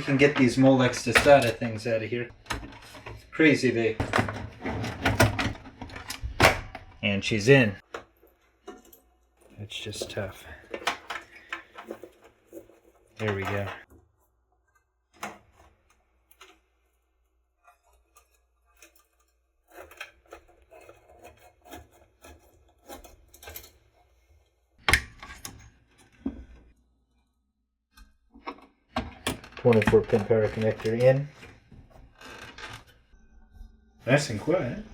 can get these Molex Testata things out of here. Crazy big. And she's in. It's just tough. There we go. Pin power connector in. Nice and quiet.